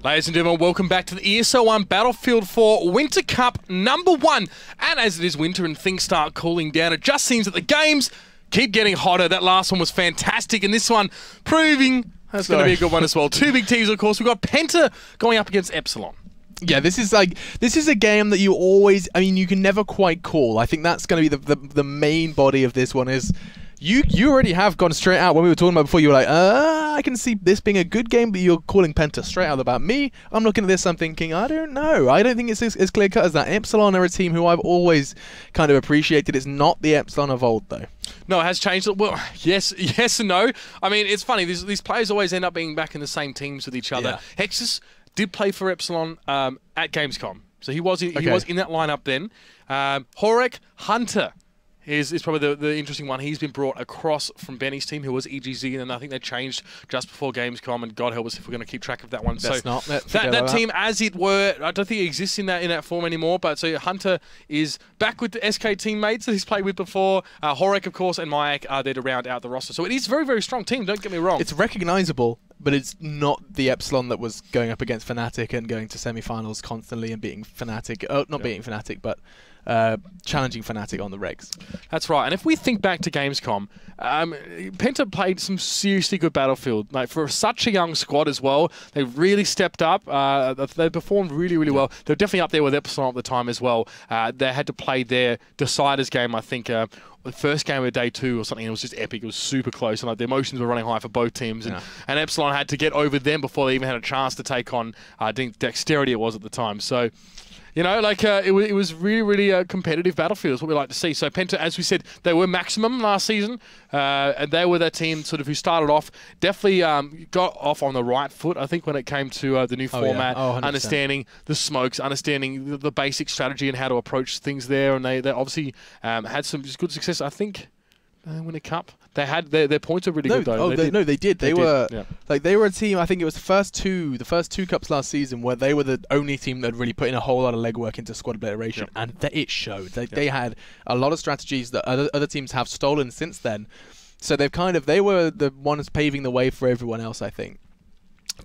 Ladies and gentlemen, welcome back to the ESL 1 Battlefield 4 Winter Cup #1. And as it is winter and things start cooling down, it just seems that the games keep getting hotter. That last one was fantastic, and this one proving that's going to be a good one as well. Two big teams, of course. We've got PENTA going up against Epsilon. Yeah, this is a game that you always, I mean, you can never quite call. I think that's going to be the main body of this one is you already have gone straight out when we were talking about before. You were like, I can see this being a good game, but you're calling PENTA straight out about me. I'm looking at this, I'm thinking, I don't know. I don't think it's as clear cut as that. Epsilon are a team who I've always kind of appreciated. It's not the Epsilon of old, though. No, it has changed. Well, yes and no. I mean, it's funny. These players always end up being back in the same teams with each other. Yeah. Hexus did play for Epsilon at Gamescom, so he was in that lineup then. Horek Hunter is probably the interesting one. He's been brought across from Benny's team, who was EGZ, and I think they changed just before Gamescom, and God help us if we're going to keep track of that one. That's so that team, as it were, I don't think it exists in that form anymore, but so Hunter is back with the SK teammates that he's played with before. Horek, of course, and Mayak are there to round out the roster. So it is a very, very strong team, don't get me wrong. It's recognisable, but it's not the Epsilon that was going up against Fnatic and going to semi-finals constantly and beating Fnatic. Not beating Fnatic, but challenging Fnatic on the regs. That's right. And if we think back to Gamescom, PENTA played some seriously good Battlefield. Like, for such a young squad as well, they really stepped up. They performed really, really well. They were definitely up there with Epsilon at the time as well. They had to play their deciders game, I think, the first game of day 2 or something. It was just epic. It was super close, and like the emotions were running high for both teams. And Epsilon had to get over them before they even had a chance to take on Dexterity. It was at the time. So, you know, like it was really, really competitive Battlefield is what we like to see. So PENTA, as we said, they were maximum last season, and they were that team sort of who started off, definitely got off on the right foot, I think, when it came to the new format, understanding the smokes, understanding the basic strategy and how to approach things there, and they obviously had some good success, I think. Win a cup. They had their points are really good though. They did. They were a team. I think it was the first two cups last season where they were the only team that had really put in a whole lot of legwork into squad obliteration, and it showed. They had a lot of strategies that other teams have stolen since then. So they were the ones paving the way for everyone else, I think.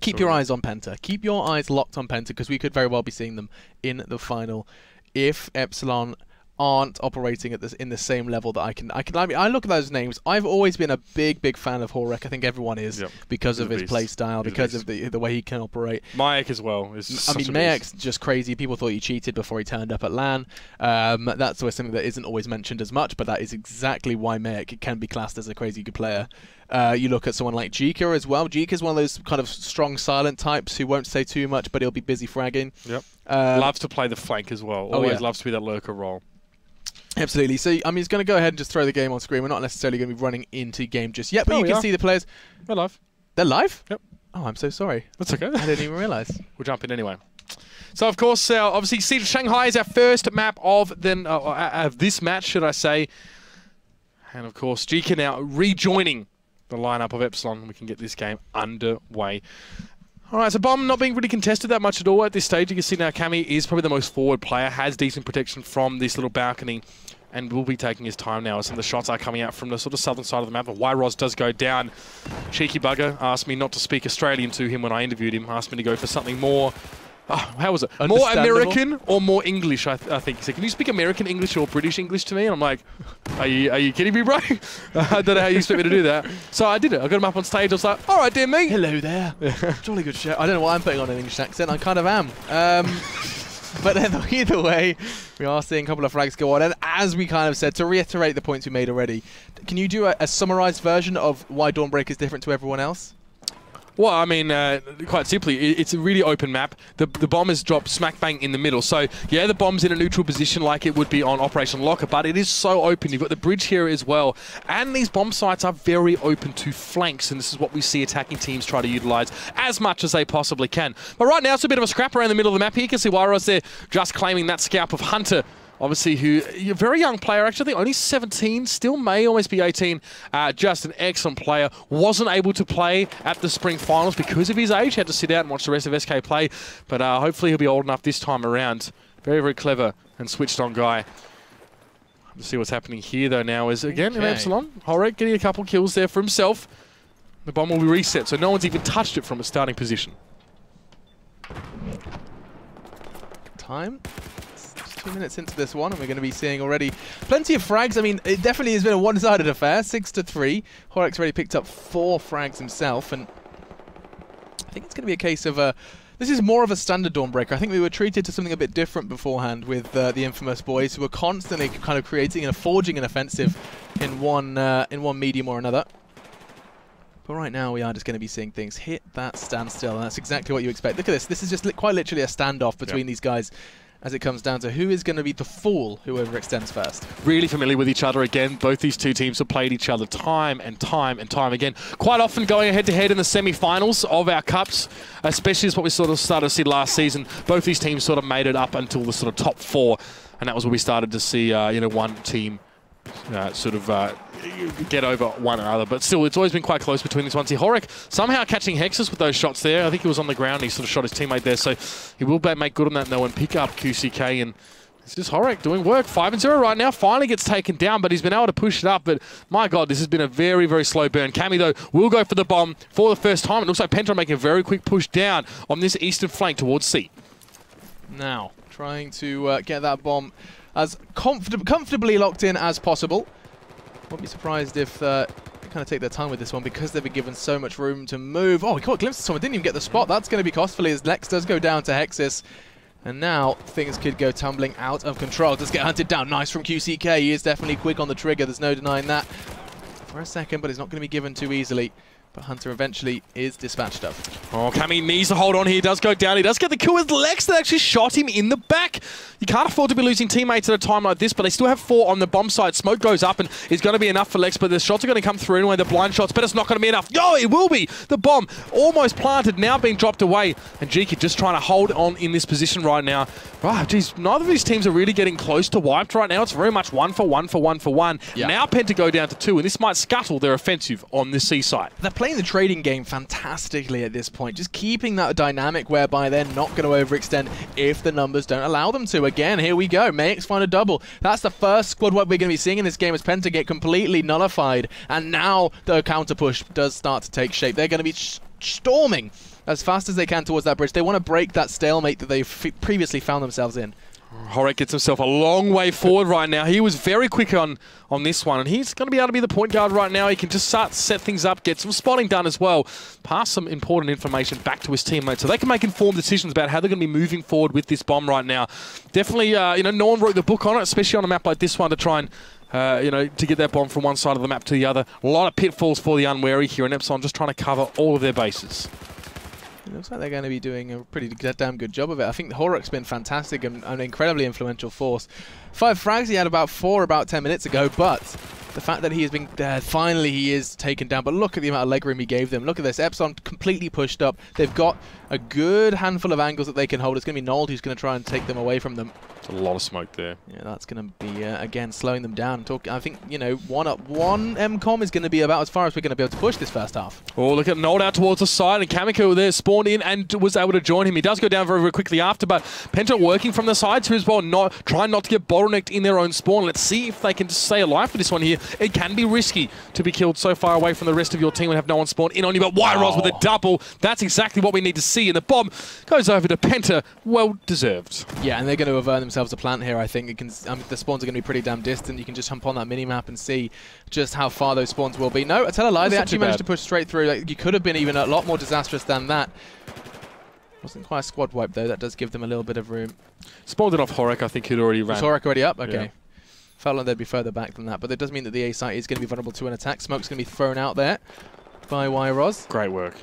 Keep your eyes on PENTA. Keep your eyes locked on PENTA, because we could very well be seeing them in the final if Epsilon aren't operating at in the same level that I mean, I look at those names. I've always been a big fan of Horek. I think everyone is because of his play style, because of the way he can operate. Mayak as well. I mean, Mayak's just crazy. People thought he cheated before he turned up at LAN. That's always something that isn't always mentioned as much, but that is exactly why Mayak can be classed as a crazy good player. You look at someone like Jika as well. Jika's one of those kind of strong, silent types who won't say too much, but he'll be busy fragging. Yep. Loves to play the flank as well. Always loves to be that lurker role. Absolutely. So, I mean, he's going to go ahead and just throw the game on screen. We're not necessarily going to be running into game just yet, but you can see the players. They're live. They're live? Yep. Oh, I'm so sorry. That's okay. I didn't even realise. We'll jump in anyway. So, of course, obviously, Siege of Shanghai is our first map of this match, should I say. And, of course, Jika now rejoining the lineup of Epsilon. We can get this game underway. All right, so Bomb not being really contested that much at all at this stage. You can see now Cammy is probably the most forward player, has decent protection from this little balcony, and will be taking his time now as some of the shots are coming out from the sort of southern side of the map. Yros does go down. Cheeky bugger asked me not to speak Australian to him when I interviewed him, asked me to go for something more... how was it? More American or more English, I think. He said, can you speak American English or British English to me? And I'm like, are you kidding me, bro? I don't know how you expect me to do that. So I did it. I got him up on stage. I was like, all right, dear me. Hello there. Jolly good show. I don't know why I'm putting on an English accent. I kind of am. But either way, we are seeing a couple of frags go on. And as we kind of said, to reiterate the points we made already, can you do a summarized version of why Dawnbreak is different to everyone else? Well, I mean, quite simply, it's a really open map. The bomb is dropped smack bang in the middle. So, yeah, the bomb's in a neutral position like it would be on Operation Locker, but it is so open. You've got the bridge here as well. And these bomb sites are very open to flanks, and this is what we see attacking teams try to utilize as much as they possibly can. But right now, it's a bit of a scrap around the middle of the map here. You can see Yros there just claiming that scalp of Hunter. Obviously, a very young player, actually, only 17, still may almost be 18. Just an excellent player. Wasn't able to play at the spring finals because of his age. Had to sit out and watch the rest of SK play. But hopefully he'll be old enough this time around. Very, very clever and switched on guy. Let's see what's happening here, though, now is, again, in Epsilon. Horek getting a couple kills there for himself. The bomb will be reset, so no one's even touched it from a starting position. time. It's just 2 minutes into this one, and we're going to be seeing already plenty of frags. I mean, it definitely has been a one-sided affair, 6-3. Horek's already picked up 4 frags himself, and I think it's going to be a case of this is more of a standard Dawnbreaker. I think we were treated to something a bit different beforehand with the infamous boys who were constantly kind of creating and forging an offensive in one medium or another. But right now we are just going to be seeing things hit that standstill, and that's exactly what you expect. Look at this. This is just quite literally a standoff between these guys as it comes down to who is going to be the fool who overextends first. Really familiar with each other again. Both these two teams have played each other time and time and time again. Quite often going head-to-head in the semi-finals of our Cups, especially as what we sort of started to see last season. Both these teams sort of made it up until the sort of top 4, and that was where we started to see one team get over one another. But still, it's always been quite close between these ones here. Horek somehow catching Hexus with those shots there. I think he was on the ground. He sort of shot his teammate there, so he will make good on that though and pick up QCK. And it's just Horek doing work. 5-0 right now. Finally gets taken down, but he's been able to push it up. But my God, this has been a very, very slow burn. Cammy, though, will go for the bomb for the first time. It looks like PENTA making a very quick push down on this eastern flank towards C. Now, trying to get that bomb as comfortably locked in as possible. Won't be surprised if they kind of take their time with this one because they've been given so much room to move. Oh, he caught a glimpse of someone, didn't even get the spot. That's going to be costly as Lex does go down to Hexus. And now things could go tumbling out of control. Does get hunted down. Nice from QCK. He is definitely quick on the trigger. There's no denying that. For a second, but he's not going to be given too easily. But Hunter eventually is dispatched up. Oh, Cammy needs to hold on here. He does go down. He does get the kill with Lex that actually shot him in the back. You can't afford to be losing teammates at a time like this, but they still have 4 on the bomb side. Smoke goes up and is going to be enough for Lex, but the shots are going to come through anyway. The blind shots, but it's not going to be enough. No, it will be. The bomb almost planted, now being dropped away. And GK just trying to hold on in this position right now. Wow, geez, neither of these teams are really getting close to wiped right now. It's very much 1 for 1 for 1 for 1. Yep. Now PENTA go down to 2, and this might scuttle their offensive on the C side. They're playing the trading game fantastically at this point, just keeping that dynamic whereby they're not going to overextend if the numbers don't allow them to. Again, here we go. Mayx find a double. That's the first squad wipe we're going to be seeing in this game as PENTA get completely nullified, and now the counter push does start to take shape. They're going to be storming as fast as they can towards that bridge. They want to break that stalemate that they've previously found themselves in. Horek gets himself a long way forward right now. He was very quick on this one, and he's going to be able to be the point guard right now. He can just start to set things up, get some spotting done as well, pass some important information back to his teammates so they can make informed decisions about how they're going to be moving forward with this bomb right now. Definitely, no one wrote the book on it, especially on a map like this one to try and to get that bomb from one side of the map to the other. A lot of pitfalls for the unwary here, and Epsilon just trying to cover all of their bases. It looks like they're going to be doing a pretty damn good job of it. I think Horek's been fantastic and an incredibly influential force. 5 frags, he had about 4 about 10 minutes ago, but the fact that he has been finally he is taken down. But look at the amount of legroom he gave them. Look at this. Epsilon completely pushed up. They've got a good handful of angles that they can hold. It's going to be Nold who's going to try and take them away from them. A lot of smoke there. Yeah, that's going to be, again, slowing them down. I think, one MCOM is going to be about as far as we're going to be able to push this first half. Oh, look at Nold out towards the side, and Kamiko there spawned in and was able to join him. He does go down very, very quickly after, but PENTA working from the side too as well, trying not to get bottlenecked in their own spawn. Let's see if they can just stay alive for this one here. It can be risky to be killed so far away from the rest of your team and have no one spawn in on you, but Wyros with a double. That's exactly what we need to see, and the bomb goes over to PENTA. Well deserved. Yeah, and they're going to avert themselves a plant here, I think. The spawns are going to be pretty damn distant. You can just jump on that mini-map and see just how far those spawns will be. No, I tell a lie, they actually managed to push straight through. You could have been even a lot more disastrous than that. Wasn't quite a squad wipe, though. That does give them a little bit of room. Spawned it off Horek, I think he'd already ran. Was Horek already up? Okay. Yeah. Felt like they'd be further back than that, but it does mean that the A site is going to be vulnerable to an attack. Smoke's going to be thrown out there by Wyros. Great work.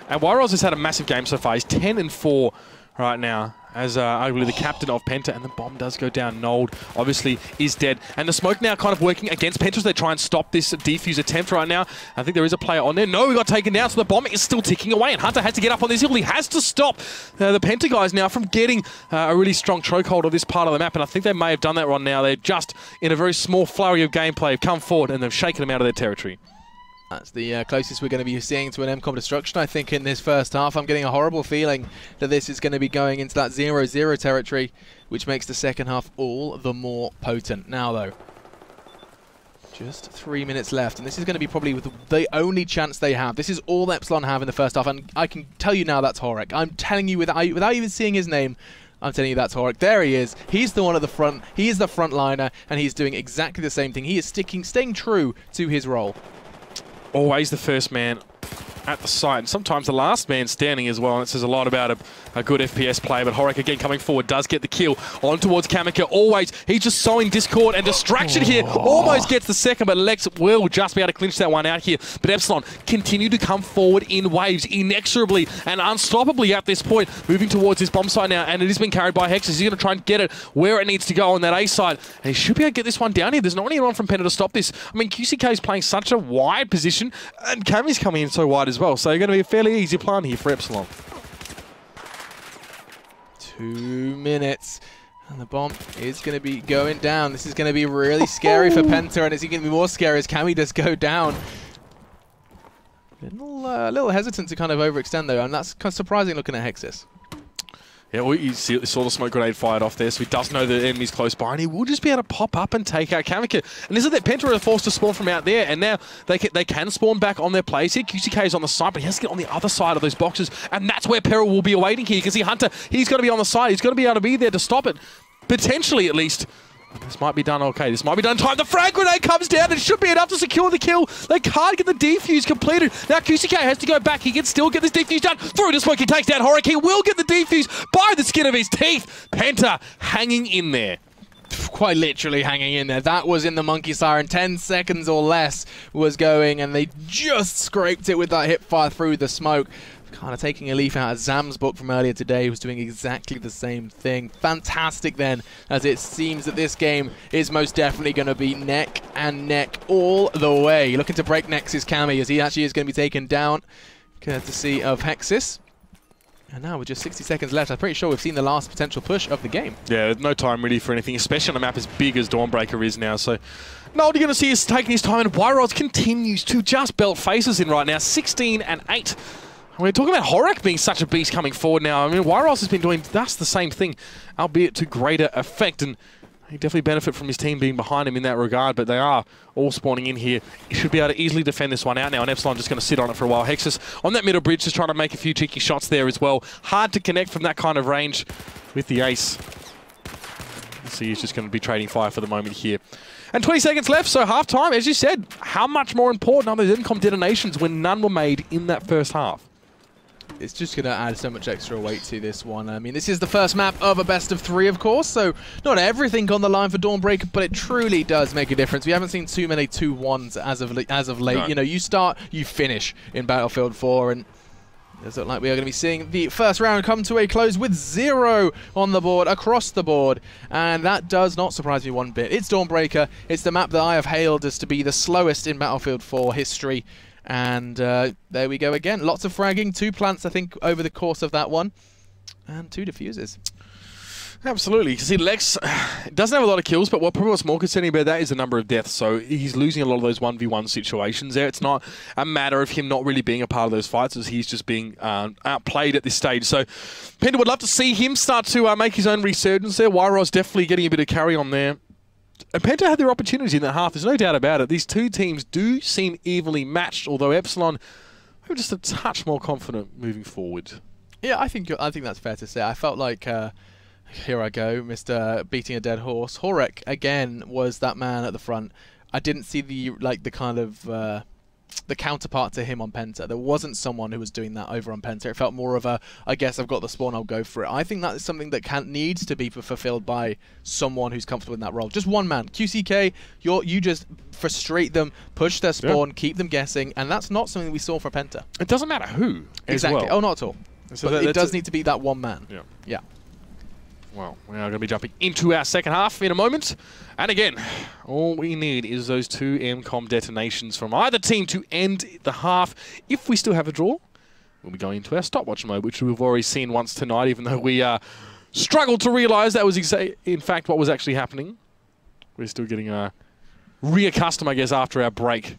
And Wyros has had a massive game so far. He's 10-4 right now as arguably the captain of PENTA, and the bomb does go down. Nold obviously is dead, and the smoke now kind of working against PENTA as they try and stop this defuse attempt right now. I think there is a player on there. No, we got taken down, so the bomb is still ticking away, and Hunter has to get up on this hill. He has to stop the PENTA guys now from getting a really strong chokehold of this part of the map, and I think they may have done that right now. They're just, in a very small flurry of gameplay, have come forward and they've shaken them out of their territory. That's the closest we're going to be seeing to an MCOM destruction, I think, in this first half. I'm getting a horrible feeling that this is going to be going into that 0-0 territory, which makes the second half all the more potent. Now, though, just 3 minutes left, and this is going to be probably the only chance they have. This is all Epsilon have in the first half, and I can tell you now that's Horek. I'm telling you, without even seeing his name, I'm telling you, that's Horek. There he is. He's the one at the front. He is the frontliner, and he's doing exactly the same thing. He is staying true to his role. Always the first man at the site, and sometimes the last man standing as well, and it says a lot about a good FPS play. But Horek again coming forward, does get the kill on towards Kamika. Always, he's just sowing discord and distraction here. Almost gets the second, but Lex will just be able to clinch that one out here. But Epsilon continue to come forward in waves, inexorably and unstoppably at this point, moving towards his bomb site now, and it has been carried by Hexus. He's going to try and get it where it needs to go on that A side, and he should be able to get this one down here. There's not anyone from Penta to stop this. I mean, QCK is playing such a wide position, and Kami's coming in so wide as well, so you're going to be a fairly easy plan here for Epsilon. 2 minutes, and the bomb is going to be going down. This is going to be really scary for Penta, and it's going to be more scary as Kami does go down. Little hesitant to kind of overextend though, and that's kind of surprising looking at Hexus. Yeah, well, you saw the smoke grenade fired off there, so he does know the enemy's close by, and he will just be able to pop up and take out Kamika. And isn't that Penta are forced to spawn from out there, and now they can spawn back on their place here. QCK is on the side, but he has to get on the other side of those boxes, and that's where Peril will be awaiting here. You can see Hunter, he's going to be on the side. He's going to be able to be there to stop it, potentially at least. This might be done okay. This might be done in time. The frag grenade comes down. It should be enough to secure the kill. They can't get the defuse completed. Now QCK has to go back. He can still get this defuse done. Through the smoke, he takes down Horek. He will get the defuse by the skin of his teeth. Penta hanging in there. Quite literally hanging in there. That was in the monkey siren. 10 seconds or less was going, and they just scraped it with that hip fire through the smoke. Kind of taking a leaf out of Zam's book from earlier today, he was doing exactly the same thing. Fantastic then, as it seems that this game is most definitely going to be neck and neck all the way. Looking to break Nex's Kami, as he actually is going to be taken down, courtesy of Hexus. And now with just 60 seconds left, I'm pretty sure we've seen the last potential push of the game. Yeah, no time really for anything, especially on a map as big as Dawnbreaker is now. So, no, what you're going to see is taking his time, and Wyros continues to just belt faces in right now, 16 and 8. We're talking about Horek being such a beast coming forward now. I mean, Wyros has been doing that's the same thing, albeit to greater effect, and he definitely benefit from his team being behind him in that regard, but they are all spawning in here. He should be able to easily defend this one out now, and Epsilon just going to sit on it for a while. Hexus on that middle bridge just trying to make a few cheeky shots there as well. Hard to connect from that kind of range with the ace. So he's just going to be trading fire for the moment here. And 20 seconds left, so half-time, as you said, how much more important are those income detonations when none were made in that first half? It's just going to add so much extra weight to this one. I mean, this is the first map of a best of 3, of course, so not everything on the line for Dawnbreaker, but it truly does make a difference. We haven't seen too many 2-1s as of late. No. You know, you start, you finish in Battlefield 4, and it looks like we are going to be seeing the first round come to a close with 0 on the board, across the board, and that does not surprise me one bit. It's Dawnbreaker. It's the map that I have hailed as to be the slowest in Battlefield 4 history. And there we go again. Lots of fragging, 2 plants, I think, over the course of that one. And 2 diffusers. Absolutely. You can see Lex doesn't have a lot of kills, but probably what's more concerning about that is the number of deaths. So he's losing a lot of those 1v1 situations there. It's not a matter of him not really being a part of those fights, as he's just being outplayed at this stage. So Penta would love to see him start to make his own resurgence there. Wyros definitely getting a bit of carry on there. And Penta had their opportunity in that half, there's no doubt about it. These two teams do seem evenly matched, although Epsilon are just a touch more confident moving forward. Yeah, I think that's fair to say. I felt like, here I go, Mr. Beating a Dead Horse. Horek, again, was that man at the front. I didn't see the kind of the counterpart to him on Penta. There wasn't someone who was doing that over on Penta. It felt more of a, I guess I've got the spawn, I'll go for it. I think that is something that needs to be fulfilled by someone who's comfortable in that role. Just one man. QCK, you just frustrate them, push their spawn, keep them guessing, and that's not something we saw for Penta. It doesn't matter who. Exactly. Well. Oh, not at all. So but it does need to be that one man. Yeah. Yeah. Well, we are going to be jumping into our second half in a moment. And again, all we need is those 2 MCOM detonations from either team to end the half. If we still have a draw, we'll be going into our stopwatch mode, which we've already seen once tonight, even though we struggled to realise that was in fact what was actually happening. We're still getting reaccustomed, I guess, after our break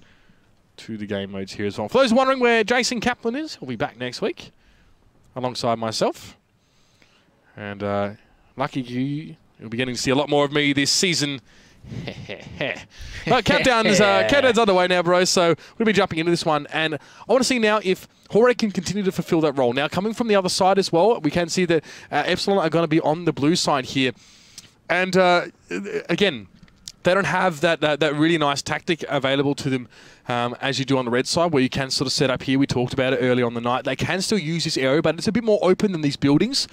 to the game modes here as well. For those wondering where Jason Kaplan is, he'll be back next week alongside myself. And lucky you'll be getting to see a lot more of me this season Countdown's underway now, bro. So we're going to be jumping into this one. And I want to see now if Horek can continue to fulfill that role. Now, coming from the other side as well, we can see that Epsilon are going to be on the blue side here. And again, they don't have that really nice tactic available to them as you do on the red side, where you can sort of set up here. We talked about it earlier on the night. They can still use this area, but it's a bit more open than these buildings.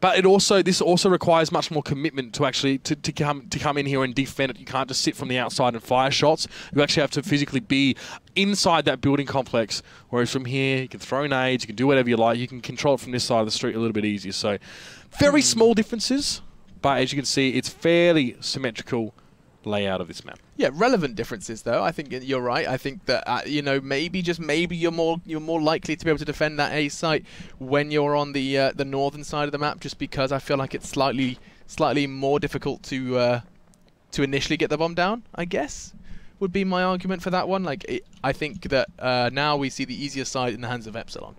But this also requires much more commitment to actually to come in here and defend it. You can't just sit from the outside and fire shots. You actually have to physically be inside that building complex. Whereas from here, you can throw nades, you can do whatever you like. You can control it from this side of the street a little bit easier. So very small differences, but as you can see, it's fairly symmetrical layout of this map. Yeah, relevant differences though. I think you're right. I think that you know, maybe you're more likely to be able to defend that A site when you're on the northern side of the map, just because I feel like it's slightly more difficult to initially get the bomb down, I guess, would be my argument for that one. Like I think that now we see the easier side in the hands of Epsilon.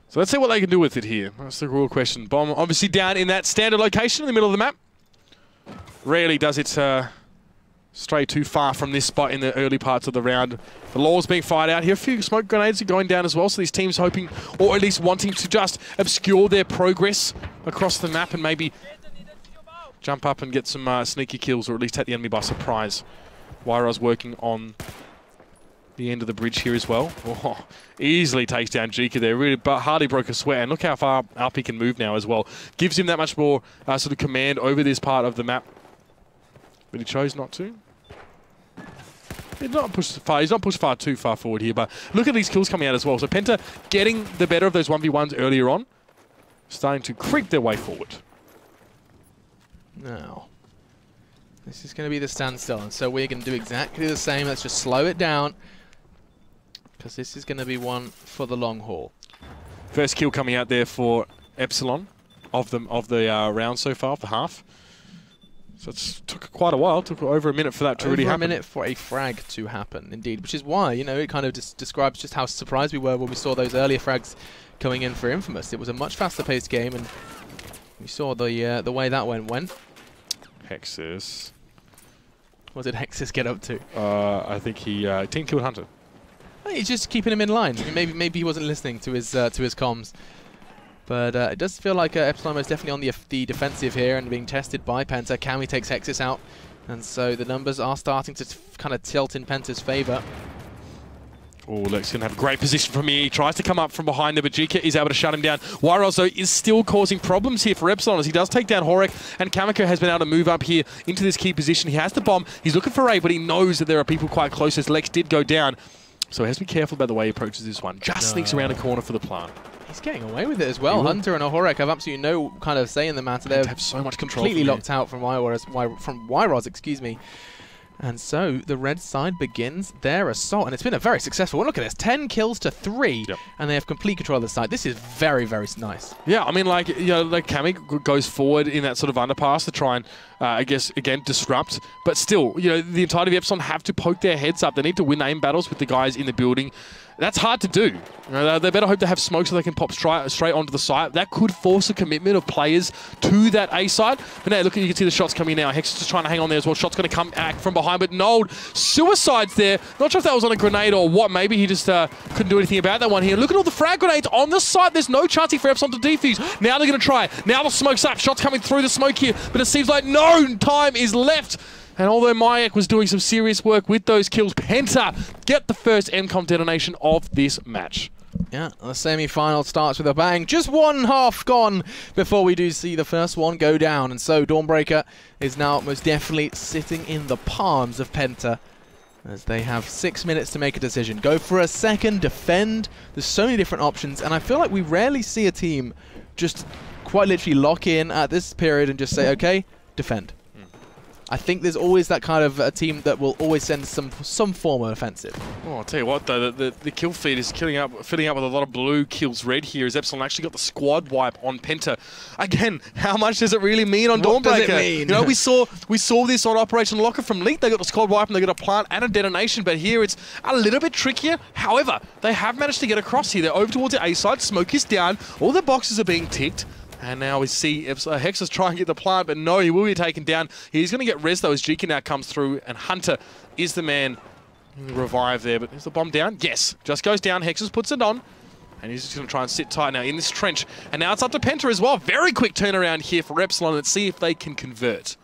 So let's see what they can do with it here. That's the real question. Bomb obviously down in that standard location in the middle of the map. Rarely does it stray too far from this spot in the early parts of the round. The law's being fired out here. A few smoke grenades are going down as well, so these teams hoping, or at least wanting to just obscure their progress across the map and maybe jump up and get some sneaky kills, or at least take the enemy by surprise. Wyra's working on the end of the bridge here as well. Oh, easily takes down Jika there, really, but hardly broke a sweat. And look how far up he can move now as well. Gives him that much more sort of command over this part of the map. But he chose not to. He's not pushed far too far forward here, but look at these kills coming out as well. So Penta getting the better of those 1v1s earlier on, starting to creep their way forward. Now, this is going to be the standstill, and so we're going to do exactly the same. Let's just slow it down, because this is going to be one for the long haul. First kill coming out there for Epsilon of the round so far, of the half. So it took quite a while. It took over a minute for that to really happen. Over a minute for a frag to happen, indeed. Which is why, you know, it kind of describes just how surprised we were when we saw those earlier frags coming in for Infamous. It was a much faster-paced game, and we saw the way that went. Hexus. What did Hexus get up to? I think he team killed Hunter. He's just keeping him in line. Maybe he wasn't listening to his comms. But it does feel like Epsilon is definitely on the defensive here and being tested by Penta. Kami takes Hexus out, and so the numbers are starting to kind of tilt in Penta's favour. Oh, Lex going to have a great position from here. He tries to come up from behind there, but Jika is able to shut him down. Wyros, though, is still causing problems here for Epsilon as he does take down Horek, and Kamiko has been able to move up here into this key position. He has the bomb. He's looking for Ray, but he knows that there are people quite close as Lex did go down. So he has to be careful about the way he approaches this one. Just sneaks around a corner for the plant. He's getting away with it as well. Hunter and Horek have absolutely no kind of say in the matter. They have so much control. Completely locked out from Wyros, excuse me. And so the red side begins their assault, and it's been a very successful one. Look at this, 10 kills to 3, and they have complete control of the side. This is very, very nice. Yeah, I mean, like, you know, like Kami goes forward in that sort of underpass to try and, I guess, again, disrupt. But still, you know, the entirety of Epsilon have to poke their heads up. They need to win aim battles with the guys in the building. That's hard to do. You know, they better hope to have smoke so they can pop straight onto the site. That could force a commitment of players to that A side. But now, look, you can see the shots coming now. Hex is just trying to hang on there as well. Shot's going to come back from behind, but Nold suicides there. Not sure if that was on a grenade or what. Maybe he just couldn't do anything about that one here. Look at all the frag grenades on the site. There's no chance for Epsilon to defuse. Now they're going to try. Now the smoke's up. Shots coming through the smoke here, but it seems like no time is left. And although Mayak was doing some serious work with those kills, Penta get the first MCOM detonation of this match. Yeah, the semi-final starts with a bang. Just one half gone before we do see the first one go down. And so Dawnbreaker is now most definitely sitting in the palms of Penta, as they have 6 minutes to make a decision. Go for a second, defend. There's so many different options, and I feel like we rarely see a team just quite literally lock in at this period and just say, okay, defend. I think there's always that kind of a team that will always send some form of offensive. Oh, I'll tell you what, though, the kill feed is filling up with a lot of blue kills red here, as Epsilon actually got the squad wipe on Penta. Again, how much does it really mean on Dawnbreaker? What does it mean? You know, we saw this on Operation Locker from Leak. They got the squad wipe and they got a plant and a detonation, but here it's a little bit trickier. However, they have managed to get across here. They're over towards the A side. Smoke is down. All their boxes are being ticked. And now we see Hex is trying to get the plant, but no, he will be taken down. He's going to get res though as Jika now comes through, and Hunter is the man in the revive there. But is the bomb down? Yes. Just goes down. Hexus puts it on. And he's just going to try and sit tight now in this trench. And now it's up to Penta as well. Very quick turnaround here for Epsilon. Let's see if they can convert.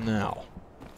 Now,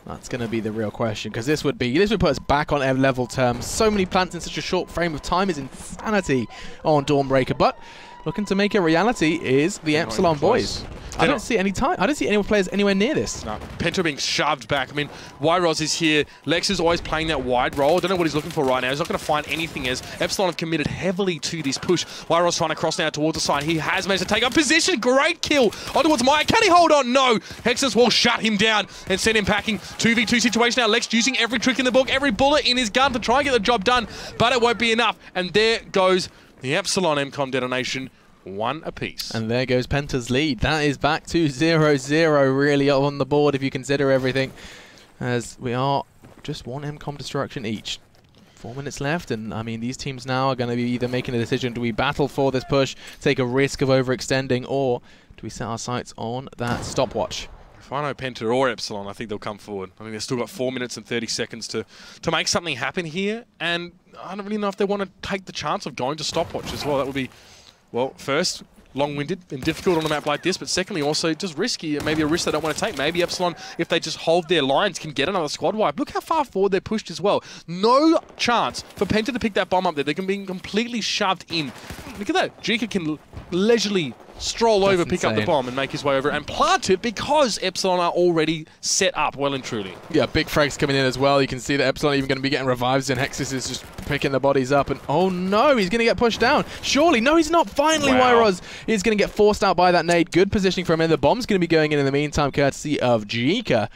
that's going to be the real question, because this would put us back on level terms. So many plants in such a short frame of time is insanity on Dawnbreaker. But looking to make a reality is the Epsilon boys. I don't see any time. I don't see any players anywhere near this. No, Penta being shoved back. I mean, Wyros is here. Lex is always playing that wide role. I don't know what he's looking for right now. He's not going to find anything as Epsilon have committed heavily to this push. Wyros trying to cross now towards the side. He has managed to take up position. Great kill. On towards Maya. Can he hold on? No. Hexus will shut him down and send him packing. 2v2 situation now. Lex using every trick in the book, every bullet in his gun to try and get the job done, but it won't be enough. And there goes the Epsilon MCOM detonation. 1 apiece. And there goes Penta's lead. That is back to 0-0 really on the board if you consider everything, as we are just 1 MCOM destruction each. 4 minutes left, and I mean, these teams now are going to be either making a decision: do we battle for this push, take a risk of overextending, or do we set our sights on that stopwatch? If I know Penta or Epsilon, I think they'll come forward. I think they've still got 4 minutes and 30 seconds to make something happen here, and I don't really know if they want to take the chance of going to stopwatch as well. That would be, well, first, long-winded and difficult on a map like this, but secondly, also just risky, and maybe a risk they don't want to take. Maybe Epsilon, if they just hold their lines, can get another squad wipe. Look how far forward they're pushed as well. No chance for Penta to pick that bomb up there. They can be completely shoved in. Look at that. Jika can leisurely stroll over, pick up the bomb, and make his way over and plant it because Epsilon are already set up well and truly. Yeah, big frags coming in as well. You can see that Epsilon even going to be getting revives, and Hexus is just picking the bodies up. And oh no, he's going to get pushed down. Surely, no, he's not. Finally, Wyros is going to get forced out by that nade. Good positioning for him, and the bomb's going to be going in the meantime, courtesy of Jika.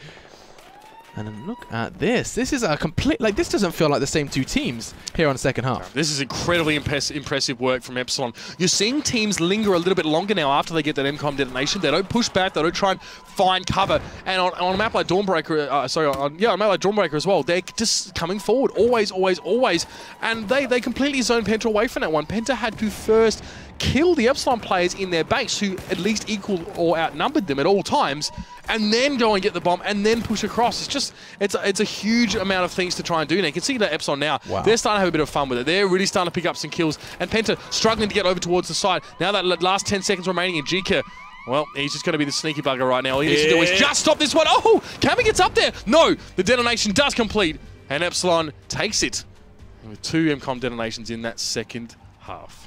And look at this. This is a complete, like, this doesn't feel like the same two teams here on the second half. This is incredibly impressive work from Epsilon. You're seeing teams linger a little bit longer now after they get that MCOM detonation. They don't push back. They don't try and find cover. And on a map like Dawnbreaker, on a map like Dawnbreaker as well, they're just coming forward. Always, always, always. And they completely zoned Penta away from that one. Penta had to first kill the Epsilon players in their base, who at least equal or outnumbered them at all times, and then go and get the bomb and then push across. It's just, it's a huge amount of things to try and do. Now you can see that Epsilon now, they're starting to have a bit of fun with it. They're really starting to pick up some kills, and Penta struggling to get over towards the side. Now that last 10 seconds remaining in Jika, well, he's just going to be the sneaky bugger right now. All he needs to do is just stop this one. Oh, Kami gets up there. No, the detonation does complete, and Epsilon takes it with 2 MCOM detonations in that second half.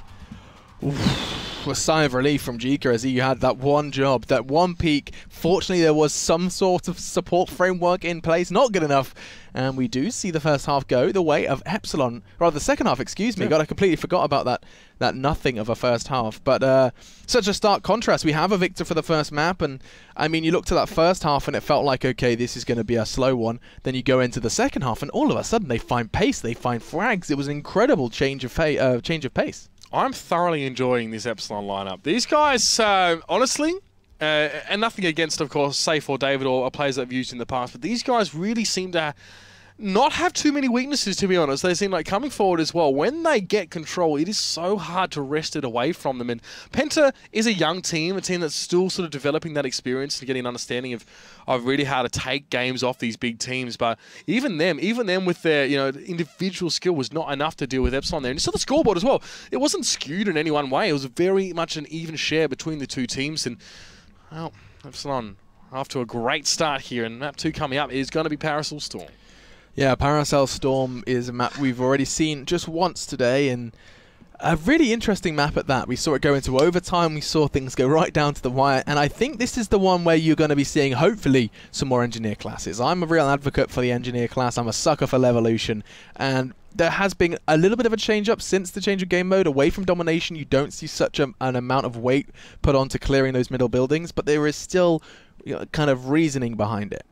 Oof, a sigh of relief from Jika as he had that one job, that one peak. Fortunately, there was some sort of support framework in place, not good enough. And we do see the first half go the way of Epsilon, rather the second half, excuse me. I completely forgot about that nothing of a first half. But such a stark contrast. We have a victor for the first map, and I mean, you look to that first half and it felt like, okay, this is going to be a slow one. Then you go into the second half and all of a sudden they find pace, they find frags. It was an incredible change of pace. I'm thoroughly enjoying this Epsilon lineup. These guys, honestly, and nothing against, of course, Safe or David or players that I've used in the past, but these guys really seem to not have too many weaknesses, to be honest. They seem like coming forward as well. When they get control, it is so hard to wrest it away from them. And Penta is a young team, a team that's still sort of developing that experience and getting an understanding of really how to take games off these big teams. But even them with their individual skill was not enough to deal with Epsilon there. And you saw the scoreboard as well. It wasn't skewed in any one way. It was very much an even share between the two teams. And, well, Epsilon off to a great start here. And map 2 coming up is going to be Parasol Storm. Yeah, Parasol Storm is a map we've already seen just once today, and a really interesting map at that. We saw it go into overtime, we saw things go right down to the wire, and I think this is the one where you're going to be seeing, hopefully, some more engineer classes. I'm a real advocate for the engineer class. I'm a sucker for Levolution, and there has been a little bit of a change-up since the change of game mode. Away from domination, you don't see such an amount of weight put onto clearing those middle buildings, but there is still kind of reasoning behind it.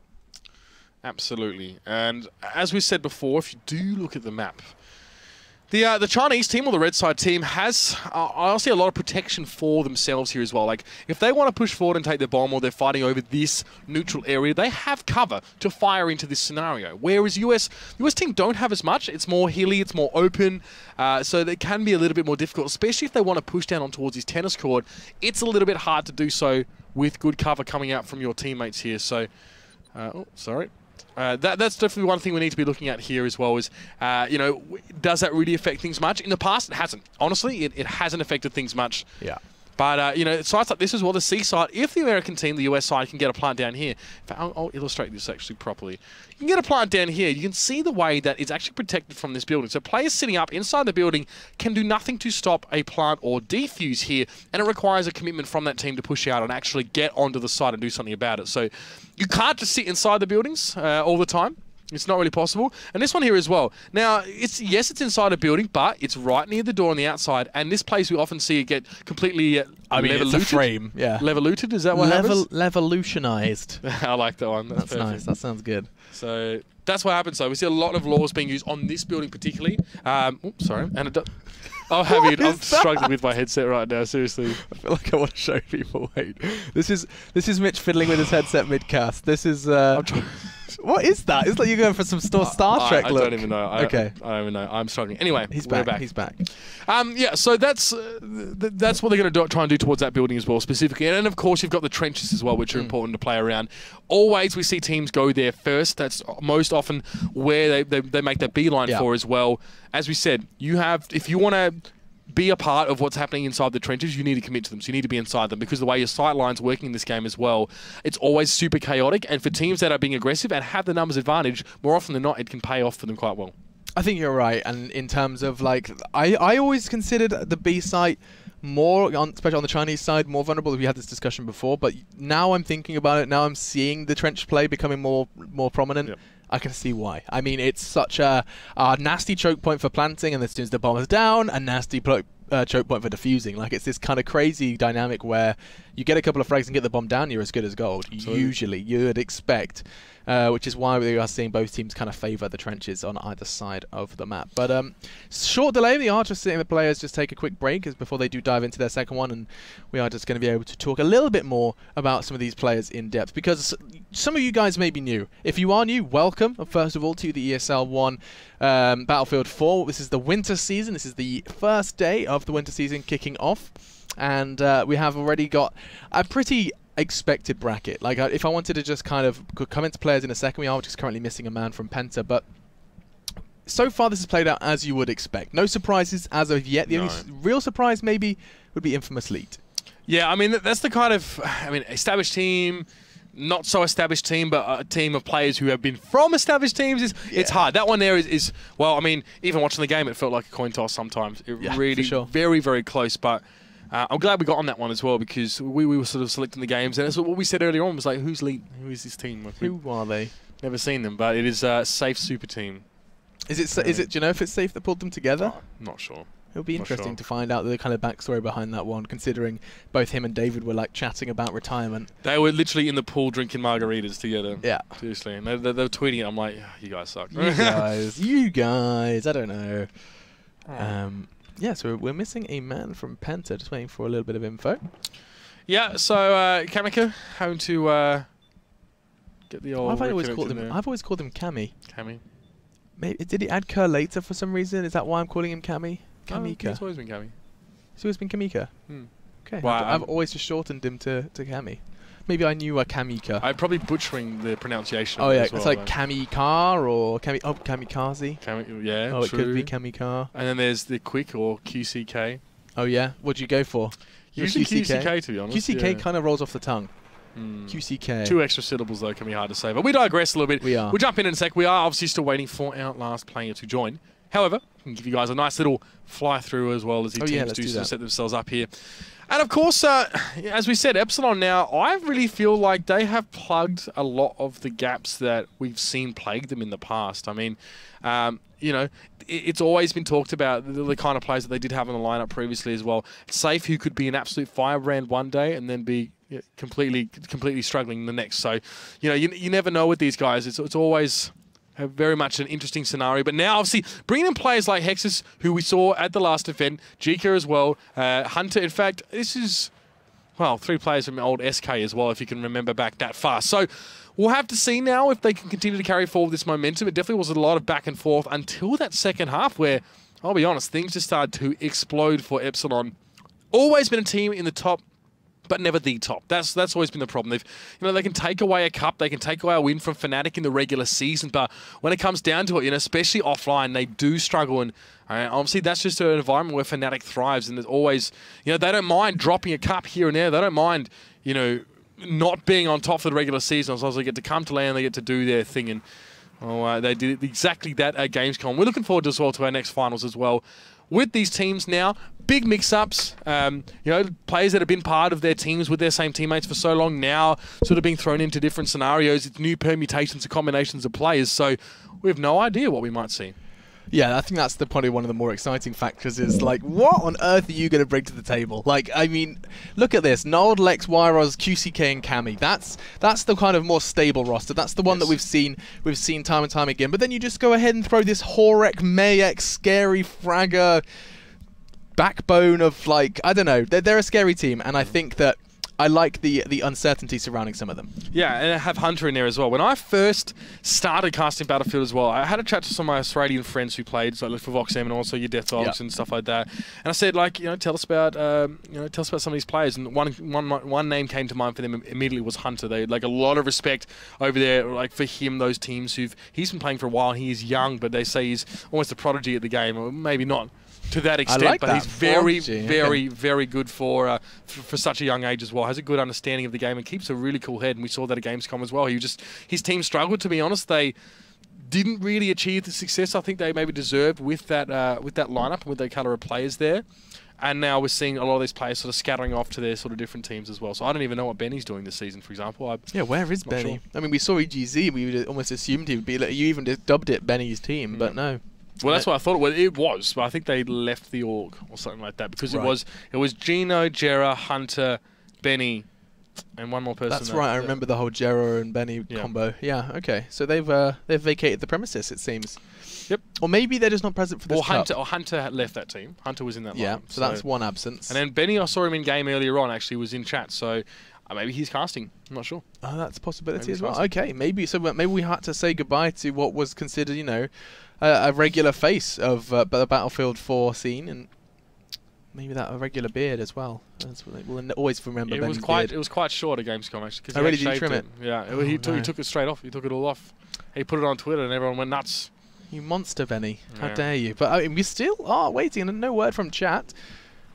Absolutely. And as we said before, if you do look at the map, The Chinese team, or the red side team, has honestly a lot of protection for themselves here as well. Like, if they want to push forward and take their bomb, or they're fighting over this neutral area, they have cover to fire into this scenario. Whereas US team don't have as much. It's more hilly, it's more open, so it can be a little bit more difficult, especially if they want to push down on towards his tennis court. It's a little bit hard to do so with good cover coming out from your teammates here. So, oh, sorry. That's definitely one thing we need to be looking at here as well is, you know, does that really affect things much? In the past, it hasn't. Honestly, it hasn't affected things much. Yeah. But, you know, sites like this as well, the C side, if the American team, the US side, can get a plant down here, in fact, I'll illustrate this actually properly. You can get a plant down here, you can see the way that it's actually protected from this building. So players sitting up inside the building can do nothing to stop a plant or defuse here, and it requires a commitment from that team to push out and actually get onto the site and do something about it. So you can't just sit inside the buildings all the time. It's not really possible. And this one here as well. Now, yes, it's inside a building, but it's right near the door on the outside. And this place, we often see it get completely it's a frame. Yeah. Levoluted, is that what happens? Levolutionized. I like that one. That's nice. That sounds good. So that's what happens. So we see a lot of laws being used on this building particularly. Oops, sorry. And it does... I'm struggling with my headset right now, seriously. I feel like I want to show people. Wait. This is Mitch fiddling with his headset mid-cast. This is... What is that? It's like you're going for some Star Trek look. I don't even know. Okay. I don't even know. I'm struggling. Anyway, He's back. Yeah, so that's what they're going to try and do towards that building as well, specifically. And of course, you've got the trenches as well, which are important to play around. Always we see teams go there first. That's most often where they make their beeline for as well. As we said, if you want to be a part of what's happening inside the trenches, you need to commit to them. So you need to be inside them, because the way your sight line's working in this game as well, it's always super chaotic. And for teams that are being aggressive and have the numbers advantage, more often than not, it can pay off for them quite well. I think you're right. And in terms of, like, I always considered the B site more, especially on the Chinese side, more vulnerable. We had this discussion before, but now I'm thinking about it. Now I'm seeing the trench play becoming more prominent. Yep. I can see why. I mean, it's such a nasty choke point for planting, and as soon as the bomb is down, a nasty choke point for defusing. Like, it's this kind of crazy dynamic where you get a couple of frags and get the bomb down, you're as good as gold. Absolutely. Usually, you would expect, which is why we are seeing both teams kind of favour the trenches on either side of the map. But short delay, we are just seeing the players just take a quick break before they do dive into their second one, and we are just going to be able to talk a little bit more about some of these players in depth, because some of you guys may be new. If you are new, welcome, first of all, to the ESL 1 Battlefield 4. This is the winter season. This is the first day of the winter season kicking off, and we have already got a pretty expected bracket. Like, if I wanted to just kind of come into players in a second, we are just currently missing a man from PENTA, but so far this has played out as you would expect. No surprises as of yet. The only real surprise maybe would be Infamous Lead. Yeah, I mean, that's the kind of, established team, not so established team, but a team of players who have been from established teams. It's hard. That one there is well, I mean, even watching the game, it felt like a coin toss sometimes. It really, very, very close, but I'm glad we got on that one as well, because we were sort of selecting the games, and that's what we said earlier on was like, who's lead? Who is this team? Like, who are they? Never seen them, but it is a safe super team. Is it? Do you know if it's safe that pulled them together? Not sure. It'll be interesting to find out the kind of backstory behind that one, considering both him and David were like chatting about retirement. They were literally in the pool drinking margaritas together. Yeah. Seriously. And they were tweeting it. I'm like, you guys suck. You guys, I don't know. Yeah, so we're missing a man from PENTA, just waiting for a little bit of info. Yeah, so Kamika having to get the old... I've always called him Cammy. Cammy. Maybe, did he add Kerr later for some reason? Is that why I'm calling him Cammy? Kamika. He's always been Cammy. He's always been Kamika? Okay. Well, I've always just shortened him to Cammy. Maybe I knew a Kamika. I'm probably butchering the pronunciation. Oh, yeah. As well, it's like Kamikar or Kamikaze. Yeah, oh, true. It could be Kamikar. And then there's the Quick or QCK. Oh, yeah? What'd you go for? Usually QCK, to be honest. QCK kind of rolls off the tongue. QCK. 2 extra syllables, though, can be hard to say. But we digress a little bit. We are. We'll jump in a sec. We are obviously still waiting for our last player to join. However, I can give you guys a nice little fly-through as well as the teams do sort of set themselves up here. And, of course, as we said, Epsilon now, I really feel like they have plugged a lot of the gaps that we've seen plague them in the past. I mean, you know, it's always been talked about, the kind of players that they did have on the lineup previously as well. Safe, who could be an absolute firebrand one day and then be completely struggling the next. So, you know, you never know with these guys. It's always very much an interesting scenario. But now, obviously, bringing in players like Hexus, who we saw at the last event, Jika as well, Hunter. In fact, this is, well, 3 players from old SK as well, if you can remember back that far. So we'll have to see now if they can continue to carry forward this momentum. It definitely was a lot of back and forth until that second half where, I'll be honest, things just started to explode for Epsilon. Always been a team in the top, but never the top. That's always been the problem. They can take away a cup, they can take away a win from Fnatic in the regular season, but when it comes down to it, especially offline, they do struggle. And obviously, that's just an environment where Fnatic thrives, and there's always, they don't mind dropping a cup here and there. They don't mind, not being on top for the regular season as long as they get to come to LAN, they get to do their thing. And they did exactly that at Gamescom. We're looking forward as well to our next finals as well. With these teams now, big mix-ups, players that have been part of their teams with their same teammates for so long now sort of being thrown into different scenarios. It's new permutations and combinations of players, so we have no idea what we might see. Yeah, I think that's probably one of the more exciting factors is, like, what on earth are you going to bring to the table? Like, I mean, look at this. Nald, Lex, Wyros, QCK, and Cammy. That's the kind of more stable roster. That's the one that we've seen time and time again. But then you just go ahead and throw this Horek, Mayek, Scary, Fragger backbone of, like, I don't know. They're a scary team, and I think that I like the uncertainty surrounding some of them. Yeah, and I have Hunter in there as well. When I first started casting Battlefield as well, I had a chat to some of my Australian friends who played, so like for VoxM and also your Death Dogs and stuff like that. And I said, like, tell us about some of these players. And one name came to mind for them immediately was Hunter. They had like a lot of respect over there, like for him. Those teams he's been playing for a while. He is young, but they say he's almost a prodigy at the game, or maybe not to that extent, but he's very good for such a young age as well. Has a good understanding of the game and keeps a really cool head. And we saw that at Gamescom as well. His team struggled, to be honest. They didn't really achieve the success I think they maybe deserved with that lineup and with their colour of players there. And now we're seeing a lot of these players sort of scattering off to their sort of different teams as well. So I don't even know what Benny's doing this season, for example. Yeah, where is Benny? Sure. I mean, we saw EGZ. We would almost assumed he would be. Like, you even dubbed it Benny's team, but no. Well, that's what I thought it was, but I think they left the org or something like that because it was Gino, Jera, Hunter, Benny, and one more person. That's right. I remember the whole Jera and Benny combo. Yeah. Okay. So they've vacated the premises, it seems. Yep. Or maybe they're just not present for this cup. Hunter left that team. Hunter was in that lineup. So that's one absence. And then Benny, I saw him in game earlier on. Actually, was in chat. So maybe he's casting. I'm not sure. Oh, that's a possibility as well. Okay. Maybe we had to say goodbye to what was considered, a regular face of the Battlefield 4 scene, and maybe that a regular beard as well. We'll always remember Benny's beard. It was quite short at Gamescom actually. Because really did trim it? Yeah, he took it straight off. He took it all off. He put it on Twitter, and everyone went nuts. You monster, Benny! How dare you? But I mean, we still are waiting, and no word from chat.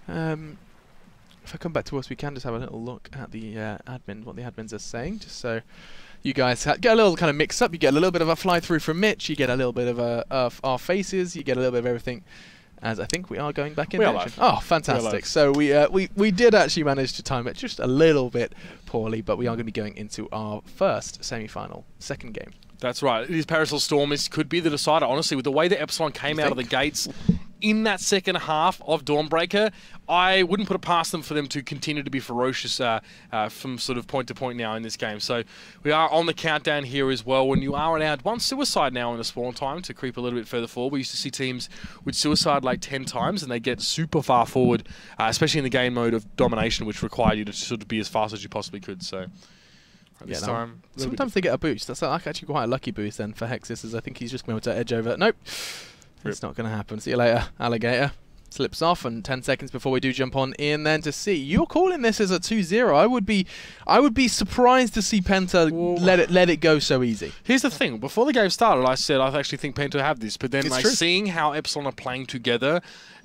If I come back to us, we can just have a little look at the admin, what the admins are saying, just so you guys get a little kind of mix up. You get a little bit of a fly through from Mitch. You get a little bit of our faces. You get a little bit of everything. As I think we are going back in action. Oh, fantastic! So we did actually manage to time it just a little bit poorly, but we are going to be going into our first semi-final, second game. That's right. It is Parasol Storm. This could be the decider, honestly, with the way that Epsilon came out of the gates in that second half of Dawnbreaker. I wouldn't put it past them for them to continue to be ferocious from sort of point to point now in this game. So we are on the countdown here as well. When you are allowed one suicide now in the spawn time to creep a little bit further forward. We used to see teams with suicide like 10 times and they get super far forward, especially in the game mode of domination, which required you to sort of be as fast as you possibly could. So this time, sometimes they get a boost. That's actually quite a lucky boost then for Hexus, as I think he's just going to edge over. Nope, it's not going to happen. See you later, alligator. Slips off, and 10 seconds before we do jump on in then to see. You're calling this as a 2-0. I would be surprised to see Penta let it go so easy. Here's the thing. Before the game started, I said I actually think Penta have this, but then seeing how Epsilon are playing together,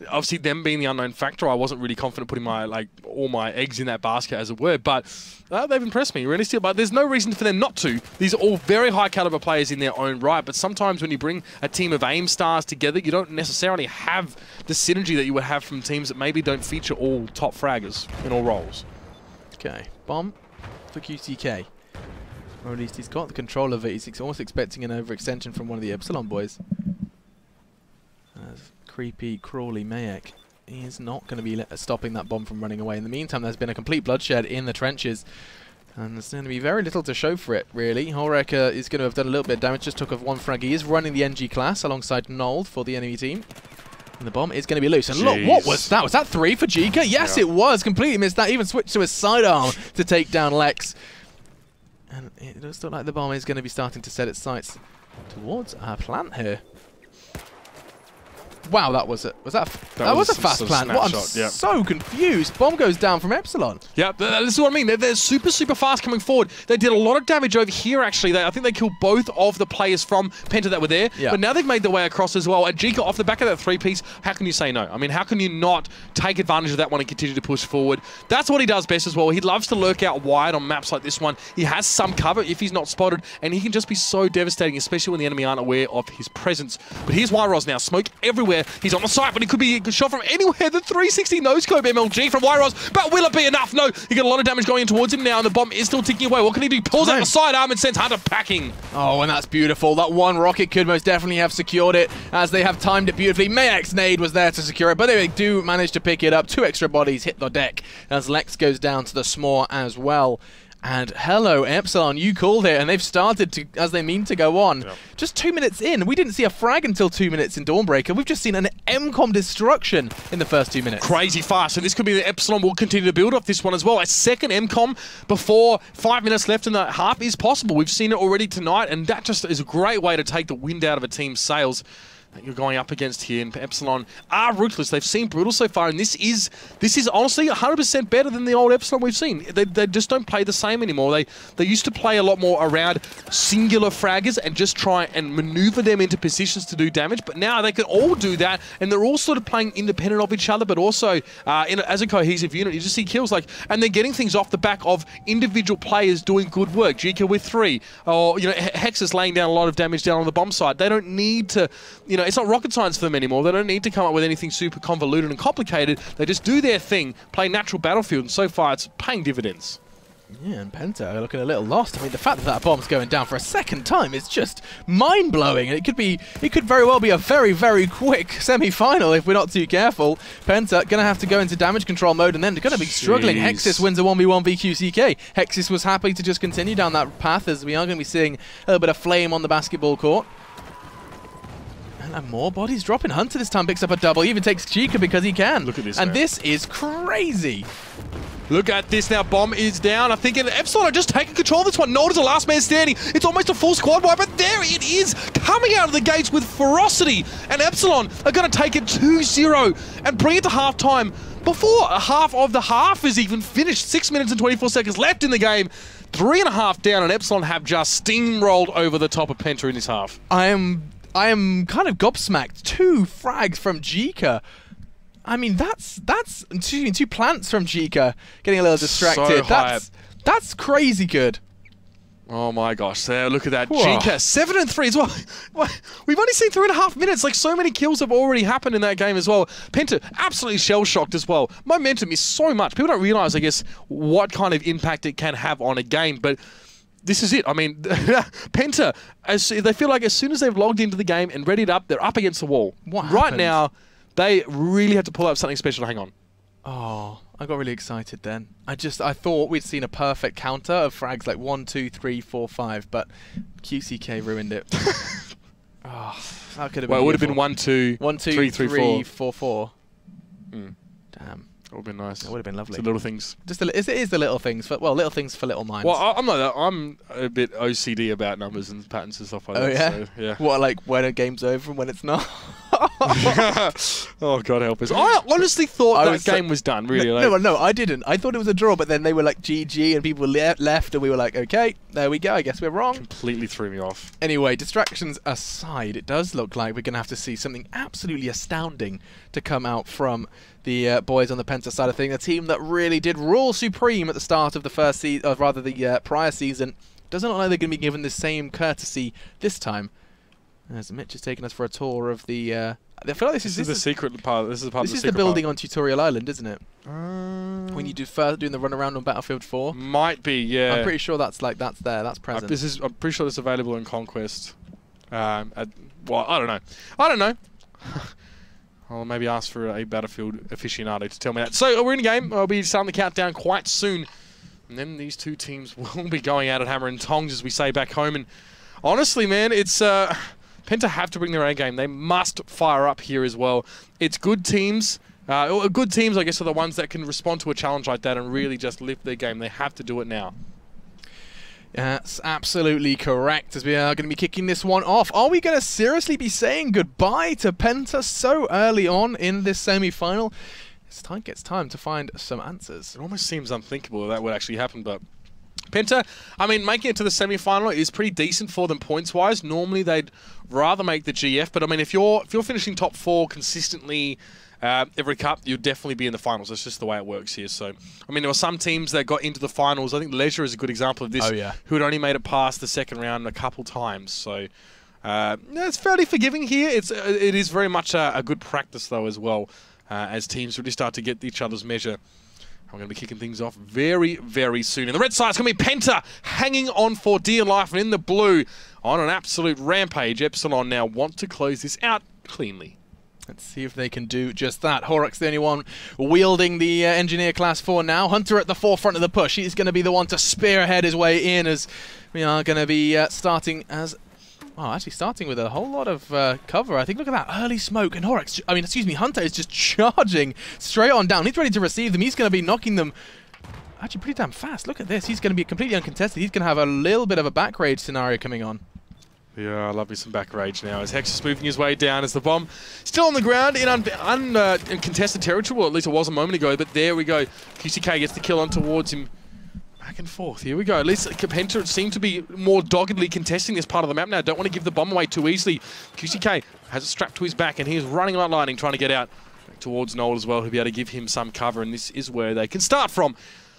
obviously them being the unknown factor, I wasn't really confident putting my all my eggs in that basket, as it were. But they've impressed me really still. But there's no reason for them not to. These are all very high caliber players in their own right. But sometimes when you bring a team of AIM stars together, you don't necessarily have the synergy that you would have from teams that maybe don't feature all top fraggers in all roles. Okay, bomb for QCK. Or at least he's got the control of it. He's almost expecting an overextension from one of the Epsilon boys. Creepy, crawly Mayek. He is not going to be stopping that bomb from running away. In the meantime, there's been a complete bloodshed in the trenches. And there's going to be very little to show for it, really. Horek is going to have done a little bit of damage, just took off one frag. He is running the NG class alongside Nold for the enemy team. And the bomb is going to be loose. And look, what was that? Was that 3 for Jika? Yes, it was. Completely missed that. Even switched to his sidearm to take down Lex. And it looks like the bomb is going to be starting to set its sights towards our plant here. Wow, that was a fast plant. What, I'm so confused. Bomb goes down from Epsilon. Yeah, this is what I mean. They're super, super fast coming forward. They did a lot of damage over here, actually. I think they killed both of the players from Penta that were there. Yeah. But now they've made their way across as well. And Jika, off the back of that 3-piece, how can you say no? I mean, how can you not take advantage of that one and continue to push forward? That's what he does best as well. He loves to lurk out wide on maps like this one. He has some cover if he's not spotted, and he can just be so devastating, especially when the enemy aren't aware of his presence. But here's Wyros now. Smoke everywhere. He's on the site, but he could be shot from anywhere. The 360 no-scope MLG from Wyros, but will it be enough? No, he got a lot of damage going in towards him now, and the bomb is still ticking away. What can he do? Pulls out the sidearm and sends Hunter packing. Oh, and that's beautiful. That one rocket could most definitely have secured it, as they have timed it beautifully. Mayak's nade was there to secure it, but they do manage to pick it up. 2 extra bodies hit the deck, as Lex goes down to the s'more as well. And hello, Epsilon, you called it, and they've started to, as they mean to go on. Yep. Just 2 minutes in, we didn't see a frag until 2 minutes in Dawnbreaker. We've just seen an MCOM destruction in the first 2 minutes. Crazy fast, and this could be the Epsilon will continue to build off this one as well. A second MCOM before 5 minutes left in the half is possible. We've seen it already tonight, and that just is a great way to take the wind out of a team's sails that you're going up against here. And Epsilon are ruthless. They've seen brutal so far, and this is honestly 100% better than the old Epsilon we've seen. They just don't play the same anymore. They used to play a lot more around singular fraggers and just try and maneuver them into positions to do damage, but now they can all do that, and they're all sort of playing independent of each other, but also as a cohesive unit. You just see kills and they're getting things off the back of individual players doing good work. Jika with 3, or Hex is laying down a lot of damage down on the bomb side. They don't need to, it's not rocket science for them anymore. They don't need to come up with anything super convoluted and complicated. They just do their thing, play natural Battlefield, and so far it's paying dividends. Yeah, and Penta are looking a little lost. I mean, the fact that that bomb's going down for a second time is just mind-blowing. And it could very well be a very, very quick semi-final if we're not too careful. Penta going to have to go into damage control mode, and then they're going to be struggling. Hexis wins a 1v1 VQCK. Hexis was happy to just continue down that path, as we are going to be seeing a little bit of flame on the basketball court. And more bodies dropping. Hunter this time picks up a double. He even takes Jika because he can. Look at this. And this is crazy. Look at this now. Bomb is down. I think Epsilon are just taking control of this one. Nold is the last man standing. It's almost a full squad wipe, but there it is, coming out of the gates with ferocity. And Epsilon are going to take it 2-0 and bring it to halftime before half of the half is even finished. 6 minutes and 24 seconds left in the game. 3.5 down, and Epsilon have just steamrolled over the top of Penta in this half. I am kind of gobsmacked. 2 frags from Jika. I mean, that's 2 plants from Jika getting a little distracted. So that's crazy good. Oh my gosh, there, look at that. Jika, 7-3 as well. We've only seen 3.5 minutes. Like, so many kills have already happened in that game as well. Penta, absolutely shell-shocked as well. Momentum is so much. People don't realize, I guess, what kind of impact it can have on a game, but this is it. I mean, Penta, they feel like as soon as they've logged into the game and readied up, they're up against the wall. Right now, they really had to pull out something special to hang on. Oh, I got really excited then. I thought we'd seen a perfect counter of frags like 1, 2, 3, 4, 5, but QCK ruined it. Oh, that could have been. Well, it would have been 1, 2, 3, 3, 4, 4. Mm. Damn. That would have been nice. That would have been lovely. It's the little things. It is the little things. Little things for little minds. Well, I'm not that. I'm a bit OCD about numbers and patterns and stuff like that. Yeah? So, yeah. What, like when a game's over and when it's not? Oh, God help us. I honestly thought that game was done, really. No, I didn't. I thought it was a draw, but then they were like GG and people left and we were like, okay, there we go. I guess we're wrong. Completely threw me off. Anyway, distractions aside, it does look like we're going to have to see something absolutely astounding to come out from the boys on the Penta side of things. A team that really did rule supreme at the start of the first season, or rather the prior season. Doesn't look like they're going to be given the same courtesy this time. As Mitch has taken us for a tour of the... I feel like this is the secret part. This is the part. This is the building on Tutorial Island, isn't it? When you do doing the run around on Battlefield 4. Might be, yeah. I'm pretty sure that's there. That's present. I'm pretty sure it's available in Conquest. Well, I don't know. I'll maybe ask for a Battlefield aficionado to tell me that. So we're in a game. I'll be starting the countdown quite soon. And then these two teams will be going out at hammer and tongs, as we say back home. And honestly, man, it's Penta have to bring their A game. They must fire up here as well. It's good teams. Good teams, I guess, are the ones that can respond to a challenge like that and really just lift their game. They have to do it now. That's absolutely correct, as we are going to be kicking this one off. Are we going to seriously be saying goodbye to Penta so early on in this semi-final? It's time to find some answers. It almost seems unthinkable that would actually happen, but Penta, I mean, making it to the semi-final is pretty decent for them points-wise. Normally, they'd rather make the GF, but I mean, if you're finishing top 4 consistently every cup, you'll definitely be in the finals. That's just the way it works here. So, I mean, there were some teams that got into the finals. I think Leisure is a good example of this. Oh, yeah. Who had only made it past the second round a couple times. So, it's fairly forgiving here. It is very much a good practice, though, as well, as teams really start to get each other's measure. I'm going to be kicking things off very, very soon. And the red side is going to be Penta hanging on for dear life. And in the blue, on an absolute rampage, Epsilon now want to close this out cleanly. Let's see if they can do just that. Horrocks the only one wielding the Engineer Class 4 now. Hunter at the forefront of the push. He's going to be the one to spearhead his way in, as we are going to be starting as... Oh, actually starting with a whole lot of cover. I think, look at that, early smoke. And Hunter is just charging straight on down. He's ready to receive them. He's going to be knocking them actually pretty damn fast. Look at this. He's going to be completely uncontested. He's going to have a little bit of a back rage scenario coming on. Yeah, I love me some back rage now as Hex is moving his way down as the bomb still on the ground in uncontested territory. Well, at least it was a moment ago, but there we go. QCK gets the kill on towards him. Back and forth. Here we go. At least Penta seem to be more doggedly contesting this part of the map now. Don't want to give the bomb away too easily. QCK has it strapped to his back and he's running like lightning trying to get out towards Noel as well, who'll be able to give him some cover, and this is where they can start from.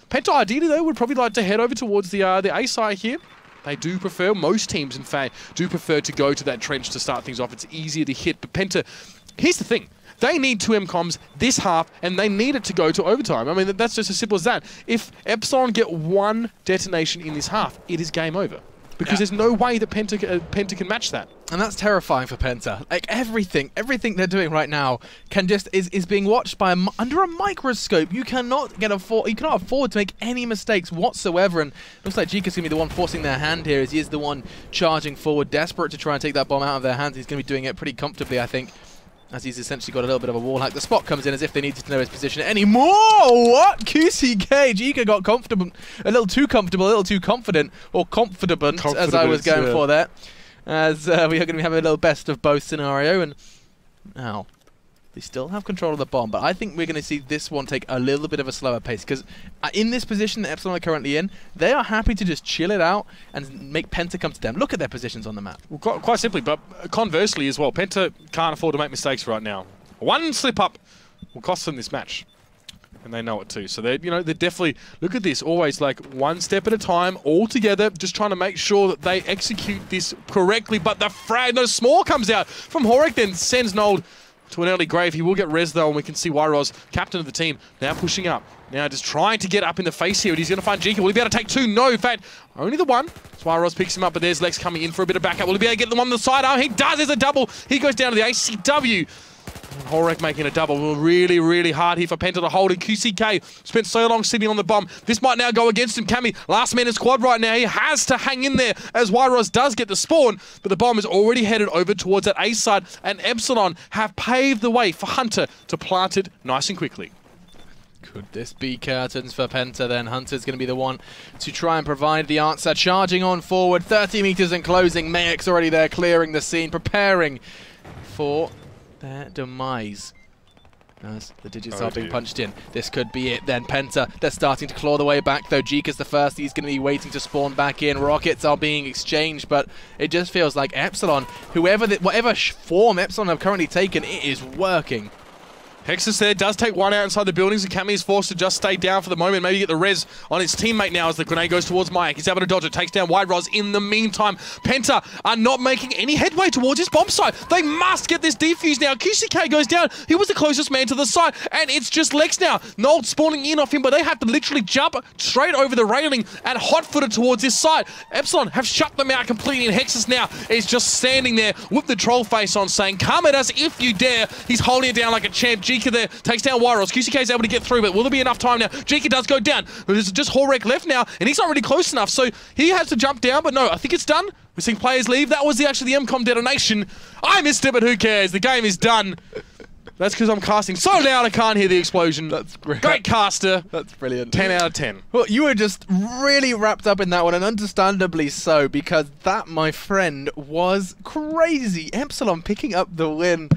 Penta ideally, though, would probably like to head over towards the A side here. They do prefer, most teams in fact, do prefer to go to that trench to start things off. It's easier to hit, but Penta, here's the thing. They need 2 MCOMs this half, and they need it to go to overtime. I mean, that's just as simple as that. If Epsilon get 1 detonation in this half, it is game over. Because there's no way that Penta can match that. And that's terrifying for Penta. Like, everything they're doing right now can just is being watched by under a microscope. You cannot afford to make any mistakes whatsoever. And it looks like Jika's gonna be the one forcing their hand here, as he is the one charging forward, desperate to try and take that bomb out of their hands. He's gonna be doing it pretty comfortably, I think, as he's essentially got a little bit of a wall hack. The spot comes in as if they needed to know his position anymore. What? QCK. Jika got comfortable, a little too comfortable, a little too confident, or confident, as I was going for there. As we are going to be having a little best of both scenario. And now, they still have control of the bomb, but I think we're going to see this one take a little bit of a slower pace, because in this position that Epsilon are currently in, they are happy to just chill it out and make Penta come to them. Look at their positions on the map. Well, quite simply, but conversely as well, Penta can't afford to make mistakes right now. 1 slip up will cost them this match, and they know it too. So they're definitely, look at this, always like 1 step at a time, all together, just trying to make sure that they execute this correctly. But the frag, no, small comes out from Horek, then sends Nold to an early grave. He will get res though, and we can see Wyros, captain of the team, now pushing up. Now just trying to get up in the face here, and he's going to find Jika. Will he be able to take 2? No, in fact, only the 1. So Wyros picks him up, but there's Lex coming in for a bit of backup. Will he be able to get the one on the sidearm? He does, there's a double. He goes down to the ACW. Horek making a double. Really, really hard here for Penta to hold. And QCK spent so long sitting on the bomb. This might now go against him. Cammy, last man in squad right now. He has to hang in there as Wyros does get the spawn. But the bomb is already headed over towards that A side. And Epsilon have paved the way for Hunter to plant it nice and quickly. Could this be curtains for Penta then? Hunter's going to be the one to try and provide the answer. Charging on forward, 30 meters and closing. Mayek's already there, clearing the scene, preparing for their demise. As the digits are being punched in. This could be it then. Penta, they're starting to claw the way back though. Jika's the first. He's going to be waiting to spawn back in. Rockets are being exchanged, but it just feels like Epsilon, whatever form Epsilon have currently taken, it is working. Hexus there does take 1 out inside the buildings, and Cammy is forced to just stay down for the moment, maybe get the res on his teammate now as the grenade goes towards Mayek. He's able to dodge it, takes down Wyros. In the meantime, Penta are not making any headway towards his bomb site. They must get this defuse now. QCK goes down. He was the closest man to the site, and it's just Lex now. Nold spawning in off him, but they have to literally jump straight over the railing and hot-footed towards this site. Epsilon have shut them out completely, and Hexus now is just standing there with the troll face on, saying, "Come at us if you dare." He's holding it down like a champ. Jika there takes down Wyros. QCK is able to get through, but will there be enough time now? Jika does go down. There's just Horek left now, and he's not really close enough, so he has to jump down, but no, I think it's done. We're seeing players leave. That was actually the MCOM detonation. I missed it, but who cares? The game is done. That's because I'm casting so loud I can't hear the explosion. That's great. Great caster. That's brilliant. 10 out of 10. Well, you were just really wrapped up in that one, and understandably so, because that, my friend, was crazy. Epsilon picking up the win,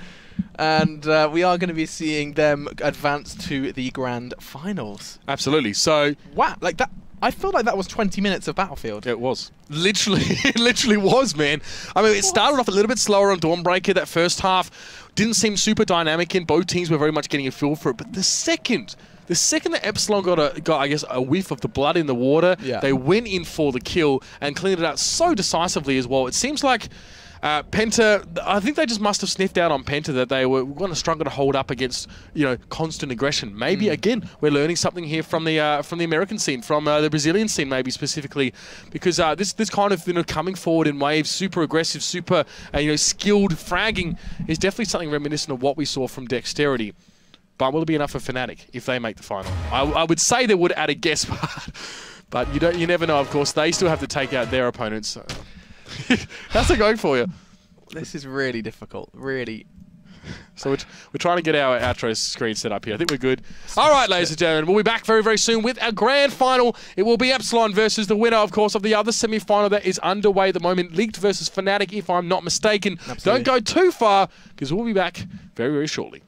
and we are going to be seeing them advance to the grand finals. Absolutely. So, wow, like that. I feel like that was 20 minutes of Battlefield. It was. Literally, it literally was, man. I mean, it started off a little bit slower on Dawnbreaker. That first half didn't seem super dynamic in. Both teams were very much getting a feel for it. But the second that Epsilon got I guess, a whiff of the blood in the water, they went in for the kill and cleaned it out so decisively as well. It seems like Penta, I think they just must have sniffed out on Penta that they were going to struggle to hold up against, constant aggression. Maybe again, we're learning something here from the American scene, from the Brazilian scene, maybe specifically, because this kind of coming forward in waves, super aggressive, super skilled fragging is definitely something reminiscent of what we saw from Dexterity. But will it be enough for Fnatic if they make the final? I would say they would add a guess part, but you never know. Of course, they still have to take out their opponents. So. How's it going for you? This is really difficult, really. So we're trying to get our outro screen set up here. I think we're good. All right, ladies and gentlemen, we'll be back very, very soon with our grand final. It will be Epsilon versus the winner, of course, of the other semi-final that is underway at the moment. Leaked versus Fnatic, if I'm not mistaken. Absolutely. Don't go too far, because we'll be back very, very shortly.